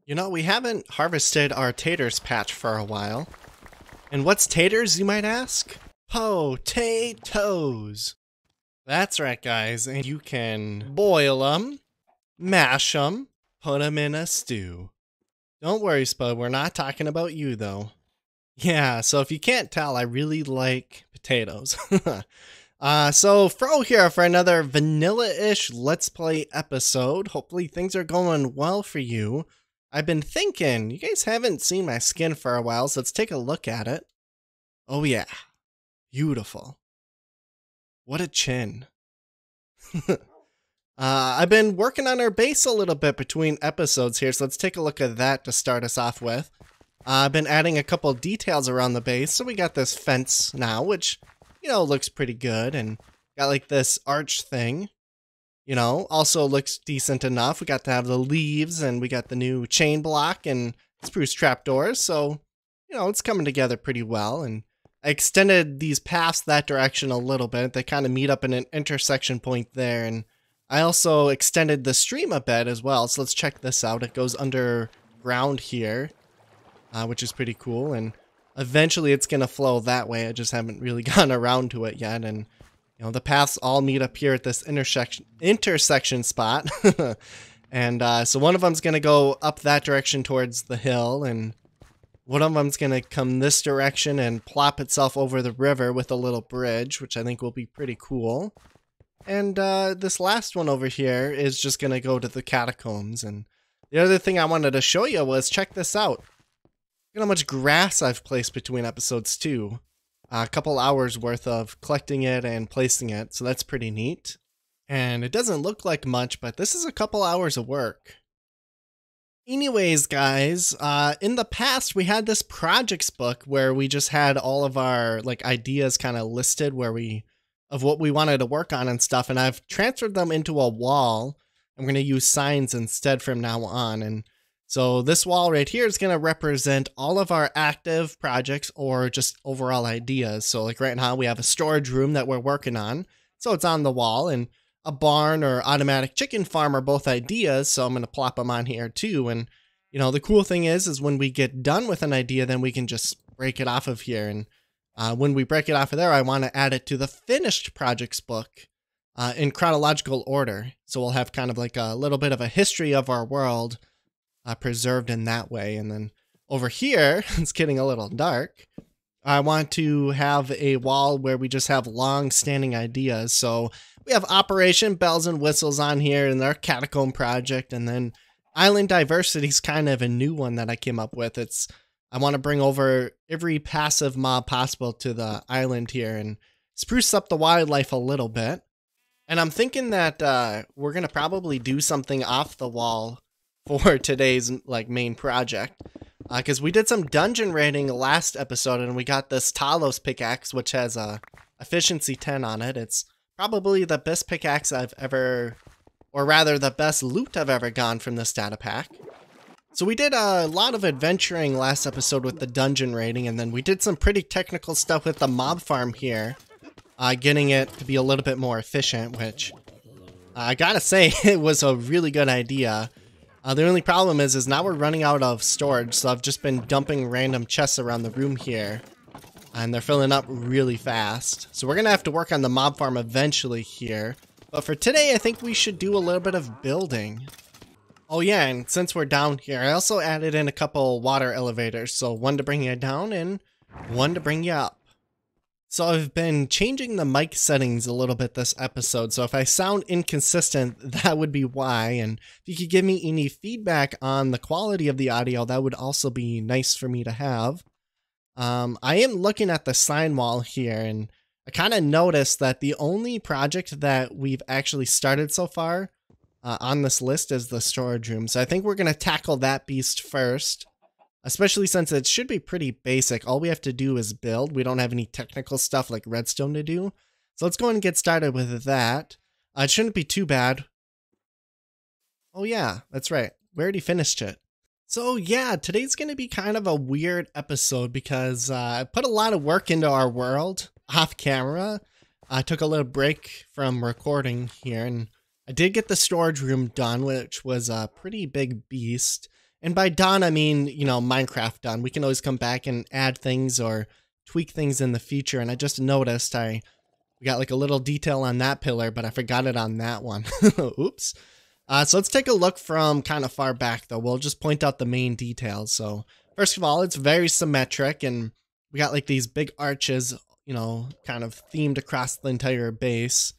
You know, we haven't harvested our taters patch for a while. And what's taters, you might ask? Potatoes. That's right, guys. And you can boil them, mash them, put them in a stew. Don't worry, Spud, we're not talking about you, though. Yeah, so if you can't tell, I really like potatoes. So Froe here for another vanilla-ish Let's Play episode. Hopefully things are going well for you. I've been thinking, you guys haven't seen my skin for a while, so let's take a look at it. Oh yeah, beautiful. What a chin. I've been working on our base a little bit between episodes here, so let's take a look at that to start us off with. I've been adding a couple details around the base, so we got this fence now, which, you know, looks pretty good, and got like this arch thing. You know, also looks decent enough. We got to have the leaves, and we got the new chain block and spruce trapdoors, so, you know, it's coming together pretty well. And I extended these paths that direction a little bit. They kind of meet up in an intersection point there, and I also extended the stream a bit as well, so let's check this out. It goes underground here, which is pretty cool, and eventually it's going to flow that way. I just haven't really gotten around to it yet, and you know, the paths all meet up here at this intersection spot. And so one of them's going to go up that direction towards the hill, and one of them's going to come this direction and plop itself over the river with a little bridge, which I think will be pretty cool. And this last one over here is just going to go to the catacombs. And the other thing I wanted to show you was, check this out. Look at how much grass I've placed between episodes too. A couple hours worth of collecting it and placing it, so that's pretty neat. And it doesn't look like much, but this is a couple hours of work. Anyways, guys, in the past we had this projects book where we just had all of our like ideas kind of listed of what we wanted to work on and stuff, and I've transferred them into a wall. I'm going to use signs instead from now on, and so this wall right here is going to represent all of our active projects or just overall ideas. So like right now we have a storage room that we're working on, so it's on the wall, and a barn or automatic chicken farm are both ideas, so I'm going to plop them on here too. And you know, the cool thing is when we get done with an idea, then we can just break it off of here. And when we break it off of there, I want to add it to the finished projects book in chronological order. So we'll have kind of like a little bit of a history of our world preserved in that way. And then over here, it's getting a little dark. I want to have a wall where we just have long-standing ideas. So we have Operation Bells and Whistles on here, and our Catacomb project, and then Island Diversity is kind of a new one that I came up with. I want to bring over every passive mob possible to the island here and spruce up the wildlife a little bit. And I'm thinking that we're gonna probably do something off the wall for today's like main project, because we did some dungeon raiding last episode, and we got this Talos pickaxe, which has a efficiency 10 on it. It's probably the best pickaxe I've ever, or rather the best loot I've ever gotten from this data pack. So we did a lot of adventuring last episode with the dungeon raiding, and then we did some pretty technical stuff with the mob farm here, getting it to be a little bit more efficient, which I gotta say it was a really good idea. The only problem is now we're running out of storage, so I've just been dumping random chests around the room here, and they're filling up really fast. So we're gonna have to work on the mob farm eventually here, but for today I think we should do a little bit of building. Oh yeah, and since we're down here, I also added in a couple water elevators, so one to bring you down and one to bring you up. So I've been changing the mic settings a little bit this episode, so if I sound inconsistent, that would be why. And if you could give me any feedback on the quality of the audio, that would also be nice for me to have. I am looking at the sign wall here, and I kind of noticed that the only project that we've actually started so far on this list is the storage room. So I think we're going to tackle that beast first. Especially since it should be pretty basic. All we have to do is build. We don't have any technical stuff like redstone to do. So let's go and get started with that. It shouldn't be too bad. Oh yeah, that's right. We already finished it. So yeah, today's going to be kind of a weird episode because I put a lot of work into our world off camera. I took a little break from recording here, and I did get the storage room done, which was a pretty big beast. And by done, I mean, you know, Minecraft done. We can always come back and add things or tweak things in the future. And I just noticed we got like a little detail on that pillar, but I forgot it on that one. Oops. So let's take a look from kind of far back though. We'll just point out the main details. So first of all, it's very symmetric and we got like these big arches, you know, kind of themed across the entire base.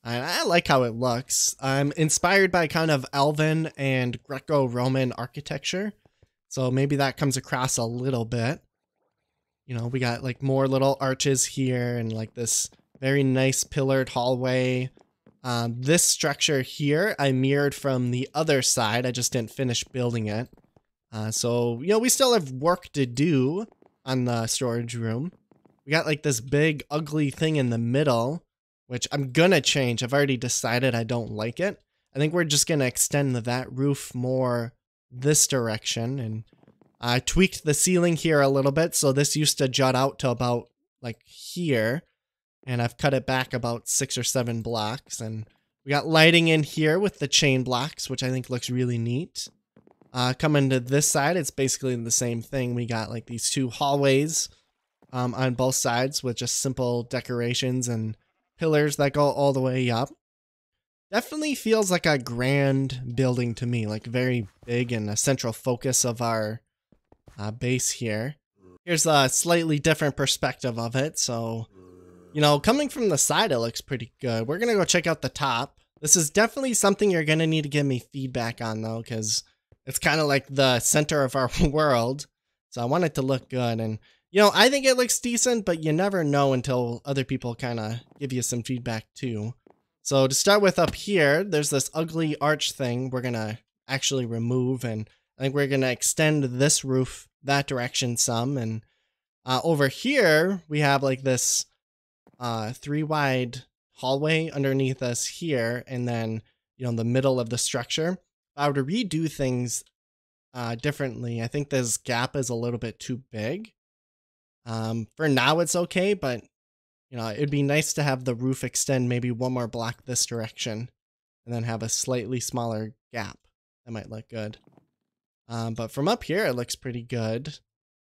And I like how it looks. I'm inspired by kind of Elven and Greco-Roman architecture. So maybe that comes across a little bit. You know, we got like more little arches here and like this very nice pillared hallway. This structure here, I mirrored from the other side. I just didn't finish building it. So, you know, we still have work to do on the storage room. We got like this big ugly thing in the middle, which I'm gonna change. I've already decided I don't like it. I think we're just gonna extend that roof more this direction, and I tweaked the ceiling here a little bit. So this used to jut out to about like here, and I've cut it back about 6 or 7 blocks. And we got lighting in here with the chain blocks, which I think looks really neat. Coming to this side, it's basically the same thing. We got like these 2 hallways on both sides with just simple decorations and pillars that go all the way up. Definitely feels like a grand building to me, like very big and a central focus of our base here. Here's a slightly different perspective of it. So, you know, coming from the side, it looks pretty good. We're going to go check out the top. This is definitely something you're going to need to give me feedback on though, because it's kind of like the center of our world. So I want it to look good. And, you know, I think it looks decent, but you never know until other people kind of give you some feedback too. So to start with up here, there's this ugly arch thing we're going to actually remove. And I think we're going to extend this roof that direction some. And over here, we have like this 3 wide hallway underneath us here. And then, you know, in the middle of the structure, if I were to redo things differently, I think this gap is a little bit too big. For now, it's okay, but, you know, it'd be nice to have the roof extend maybe 1 more block this direction and then have a slightly smaller gap. That might look good. But from up here, it looks pretty good.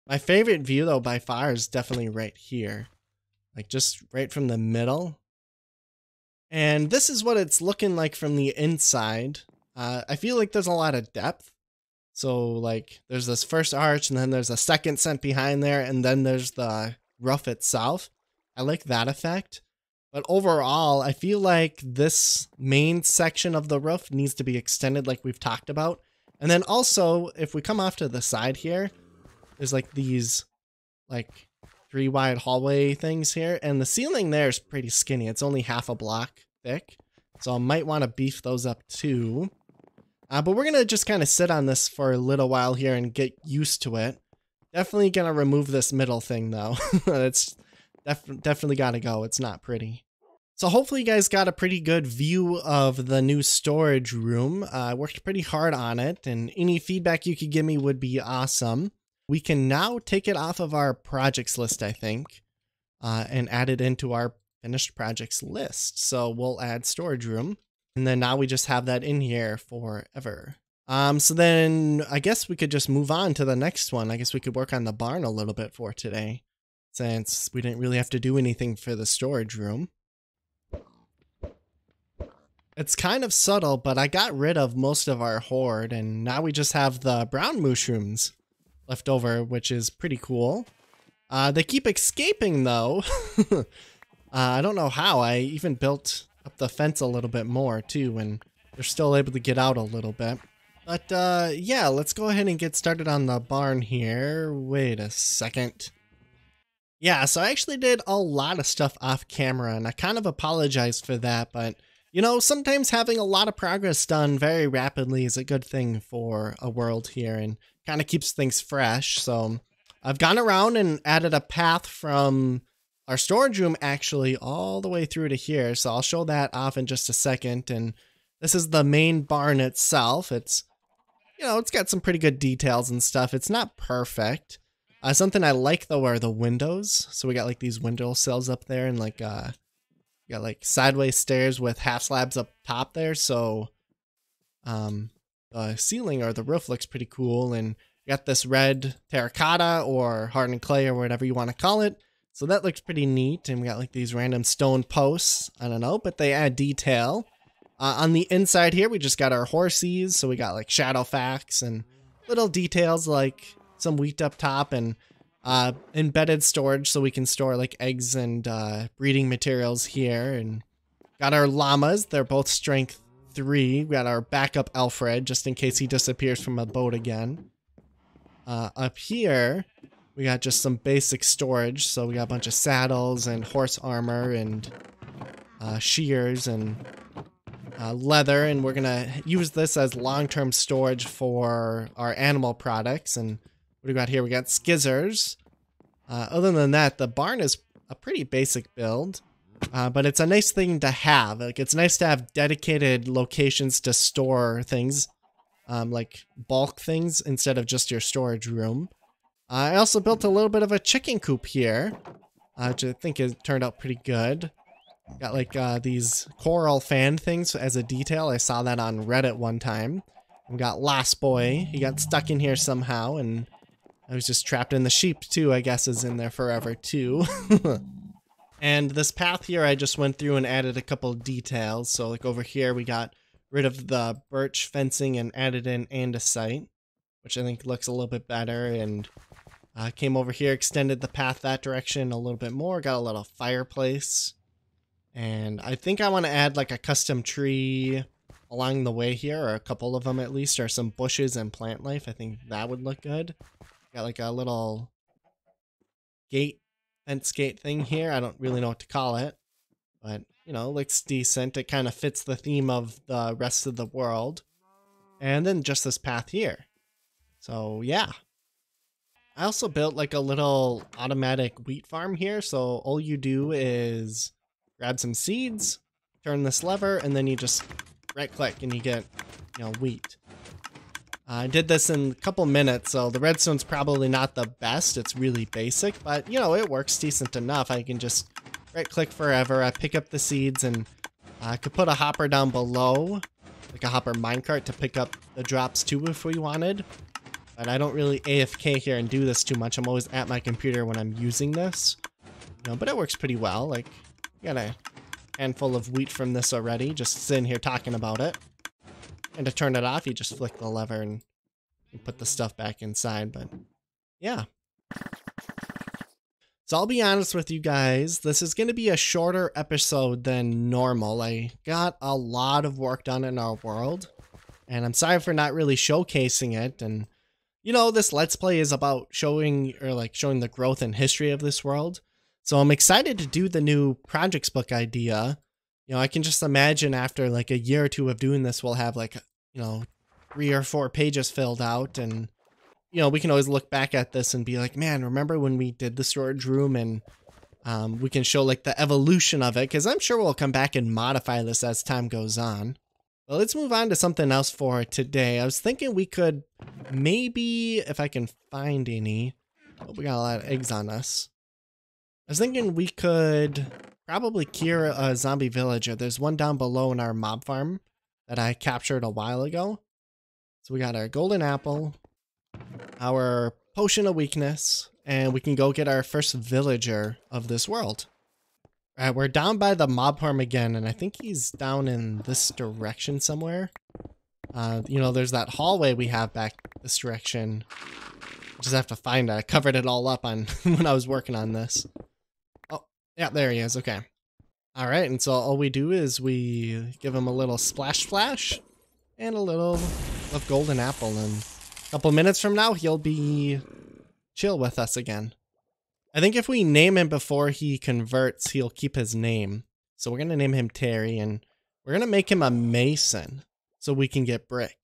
My favorite view, though, by far is definitely right here. Like, just right from the middle. And this is what it's looking like from the inside. I feel like there's a lot of depth. So, like, there's this first arch, and then there's a second set behind there, and then there's the roof itself. I like that effect. But overall, I feel like this main section of the roof needs to be extended like we've talked about. And then also, if we come off to the side here, there's like these, like, 3 wide hallway things here. And the ceiling there is pretty skinny. It's only half a block thick. So I might want to beef those up too. But we're going to just kind of sit on this for a little while here and get used to it. Definitely going to remove this middle thing though. It's definitely got to go. It's not pretty. So hopefully you guys got a pretty good view of the new storage room. I worked pretty hard on it, and any feedback you could give me would be awesome. We can now take it off of our projects list, I think, and add it into our finished projects list. So we'll add storage room, and then now we just have that in here forever. So then I guess we could just move on to the next one. I guess we could work on the barn a little bit for today, since we didn't really have to do anything for the storage room. It's kind of subtle, but I got rid of most of our hoard, and now we just have the brown mushrooms left over, which is pretty cool. They keep escaping though. I don't know how. I even built up the fence a little bit more too, and they're still able to get out a little bit. But yeah, let's go ahead and get started on the barn here. Wait a second. Yeah, so I actually did a lot of stuff off camera, and I kind of apologize for that, but you know, sometimes having a lot of progress done very rapidly is a good thing for a world here and kind of keeps things fresh. So I've gone around and added a path from our storage room actually all the way through to here. So I'll show that off in just a second. And this is the main barn itself. It's, you know, it's got some pretty good details and stuff. It's not perfect. Something I like though are the windows. So we got like these window sills up there and like, got like sideways stairs with half slabs up top there. So, the ceiling or the roof looks pretty cool. And we got this red terracotta or hardened clay or whatever you want to call it. So that looks pretty neat. And we got like these random stone posts. I don't know, but they add detail. On the inside here, we just got our horsies. So we got like shadow facts and little details like some wheat up top and embedded storage so we can store like eggs and breeding materials here. And got our llamas. They're both strength 3. We got our backup Alfred just in case he disappears from a boat again. Up here, we got just some basic storage. So we got a bunch of saddles and horse armor and shears and leather, and we're gonna use this as long-term storage for our animal products. And what do we got here? We got skizzers. Other than that, the barn is a pretty basic build, but it's a nice thing to have. Like, it's nice to have dedicated locations to store things, like bulk things instead of just your storage room. I also built a little bit of a chicken coop here, which I think it turned out pretty good. Got like these coral fan things as a detail. I saw that on Reddit one time. We got Last Boy. He got stuck in here somehow, and I was just trapped in the sheep too, I guess, is in there forever too. And this path here, I just went through and added a couple details. So like over here, we got rid of the birch fencing and added in andesite, which I think looks a little bit better. And came over here, extended the path that direction a little bit more. Got a little fireplace. And I think I want to add like a custom tree along the way here, or a couple of them at least, or some bushes and plant life. I think that would look good. Got like a little fence gate thing here. I don't really know what to call it, but you know, looks decent. It kind of fits the theme of the rest of the world. And then just this path here. So yeah. I also built like a little automatic wheat farm here. So all you do is grab some seeds, turn this lever, and then you just right click and you get, you know, wheat. I did this in a couple minutes, so the redstone's probably not the best. It's really basic, but you know, it works decent enough. I can just right click forever. I pick up the seeds, and I could put a hopper down below, like a hopper minecart to pick up the drops too if we wanted. But I don't really AFK here and do this too much. I'm always at my computer when I'm using this. You know, but it works pretty well. Like, got a handful of wheat from this already, just sitting here talking about it. And to turn it off, you just flick the lever and you put the stuff back inside. But yeah. So I'll be honest with you guys, this is going to be a shorter episode than normal. I got a lot of work done in our world, and I'm sorry for not really showcasing it. And you know, this Let's Play is about showing the growth and history of this world. So I'm excited to do the new projects book idea. You know, I can just imagine after like a year or two of doing this, we'll have like, you know, 3 or 4 pages filled out. And, you know, we can always look back at this and be like, man, remember when we did the storage room? And we can show like the evolution of it, because I'm sure we'll come back and modify this as time goes on. Well, let's move on to something else for today. I was thinking we could maybe, if I can find any, oh, we got a lot of eggs on us. I was thinking we could probably cure a zombie villager. There's one down below in our mob farm that I captured a while ago. So we got our golden apple, our potion of weakness, and we can go get our first villager of this world. All right, we're down by the mob farm again, and I think he's down in this direction somewhere. You know, there's that hallway we have back this direction. Just have to find it. I covered it all up on when I was working on this. Oh, yeah, there he is. Okay. All right, and so all we do is we give him a little splash splash and a little of golden apple, and a couple minutes from now he'll be chill with us again. I think if we name him before he converts, he'll keep his name. So we're going to name him Terry, and we're going to make him a mason so we can get brick.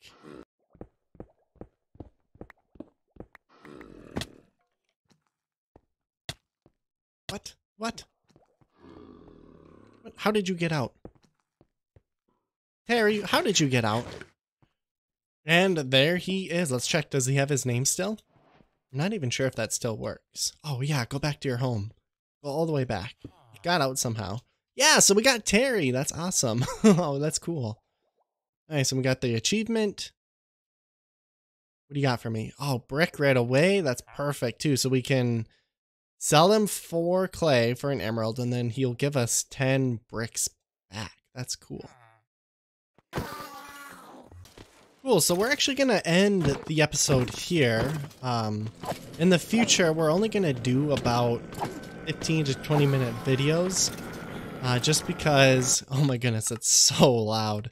What? What? How did you get out? Terry, how did you get out? And there he is. Let's check. Does he have his name still? I'm not even sure if that still works. Oh yeah, go back to your home. Go all the way back. You got out somehow. Yeah, so we got Terry. That's awesome. Oh, that's cool. Nice, and we got the achievement. What do you got for me? Oh, brick right away. That's perfect too. So we can sell them for clay for an emerald, and then he'll give us 10 bricks back. That's cool. Cool, so we're actually going to end the episode here. In the future, we're only going to do about 15 to 20 minute videos. Just because, oh my goodness, it's so loud.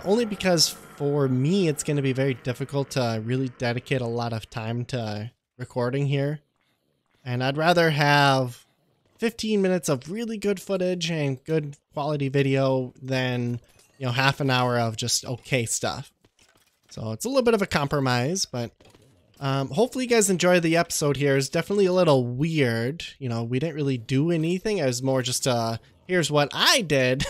Only because for me, it's going to be very difficult to really dedicate a lot of time to recording here. And I'd rather have 15 minutes of really good footage and good quality video than, you know, half an hour of just okay stuff. So it's a little bit of a compromise, but hopefully you guys enjoy the episode here. It's definitely a little weird. You know, we didn't really do anything. It was more just, here's what I did.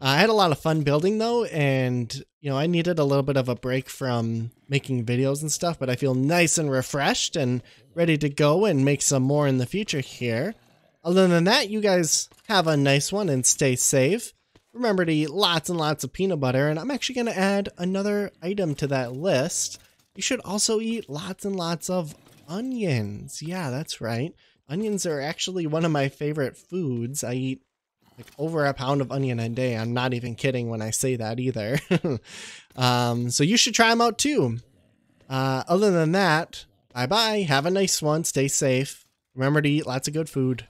I had a lot of fun building though, and, you know, I needed a little bit of a break from making videos and stuff, but I feel nice and refreshed and ready to go and make some more in the future here. Other than that, you guys have a nice one and stay safe. Remember to eat lots and lots of peanut butter, and I'm actually going to add another item to that list. You should also eat lots and lots of onions. Yeah, that's right. Onions are actually one of my favorite foods. I eat like over a pound of onion a day. I'm not even kidding when I say that either. So you should try them out too. Other than that, bye-bye. Have a nice one. Stay safe. Remember to eat lots of good food.